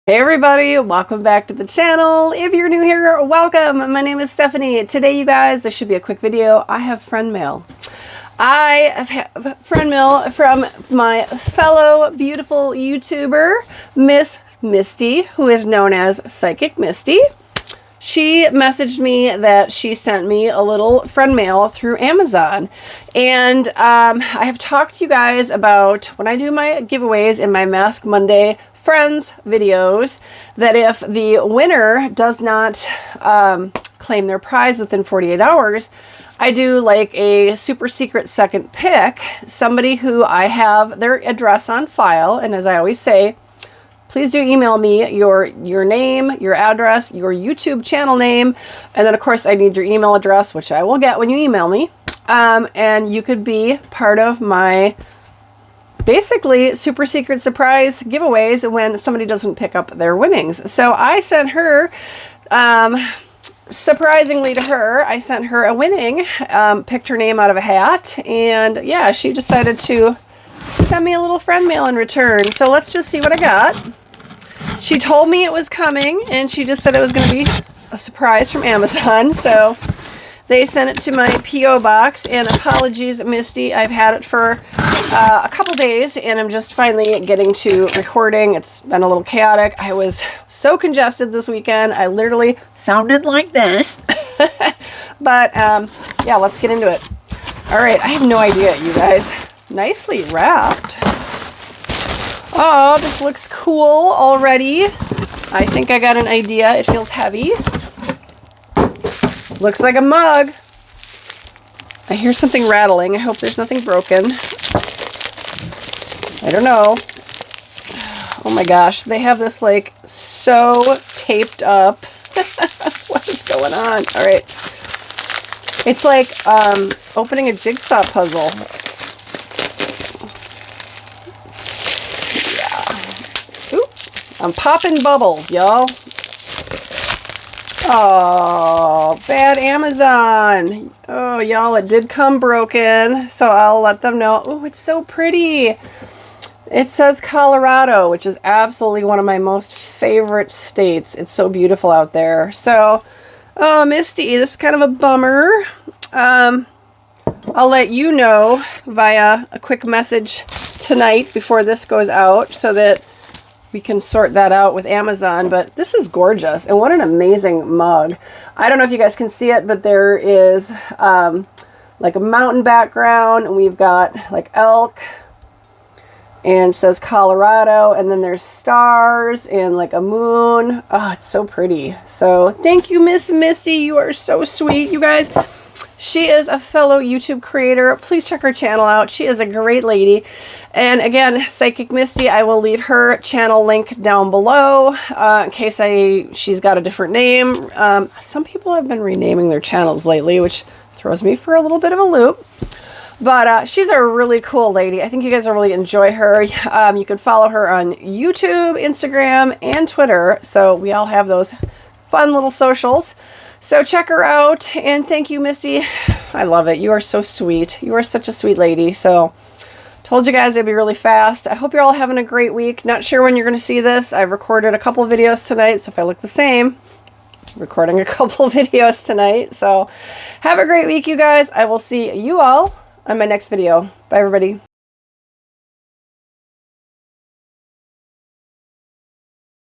Hey everybody, welcome back to the channel. If you're new here, welcome. My name is Stephanie. Today, you guys, this should be a quick video. I have friend mail. I have friend mail from my fellow beautiful YouTuber, Miss Misty, who is known as Psychic Misty. She messaged me that she sent me a little friend mail through Amazon. And I have talked to you guys about when I do my giveaways in my Mask Monday Friends videos, that if the winner does not claim their prize within 48 hours, I do like a super secret second pick, somebody who I have their address on file. And as I always say, please do email me your name, your address, your YouTube channel name, and then of course I need your email address, which I will get when you email me. And you could be part of my basically super secret surprise giveaways when somebody doesn't pick up their winnings. So I sent her, surprisingly to her, I sent her a winning, picked her name out of a hat, and yeah, she decided to send me a little friend mail in return. So let's just see what I got. She told me it was coming, and she just said it was going to be a surprise from Amazon. So they sent it to my P.O. box, and apologies, Misty, I've had it for a couple days, and I'm just finally getting to recording. It's been a little chaotic. I was so congested this weekend. I literally sounded like this. But yeah, let's get into it. All right, I have no idea, you guys. Nicely wrapped. Oh, this looks cool already. I think I got an idea. It feels heavy. Looks like a mug. I hear something rattling. I hope there's nothing broken. I don't know. Oh my gosh, they have this like so taped up. What is going on? All right. It's like opening a jigsaw puzzle. I'm popping bubbles, y'all. Oh, bad Amazon. Oh, y'all, it did come broken, so I'll let them know. Oh, it's so pretty. It says Colorado, which is absolutely one of my most favorite states. It's so beautiful out there. So, oh, Misty, this is kind of a bummer. I'll let you know via a quick message tonight before this goes out so that we can sort that out with Amazon. But this is gorgeous, and what an amazing mug. I don't know if you guys can see it, but there is like a mountain background, and we've got like elk, and it says Colorado, and then there's stars and like a moon. Oh, it's so pretty. So thank you, Miss Misty. You are so sweet, you guys. She is a fellow YouTube creator. Please check her channel out. She is a great lady. And again, Psychic Misty, I will leave her channel link down below in case she's got a different name. Some people have been renaming their channels lately, which throws me for a little bit of a loop. But she's a really cool lady. I think you guys will really enjoy her. You can follow her on YouTube, Instagram, and Twitter. So we all have those fun little socials. So check her out, and thank you, Misty. I love it. You are so sweet. You are such a sweet lady. So told you guys it'd be really fast. I hope you're all having a great week. Not sure when you're going to see this. I've recorded a couple of videos tonight, so if I look the same, recording a couple of videos tonight. So have a great week, you guys. I will see you all on my next video. Bye, everybody.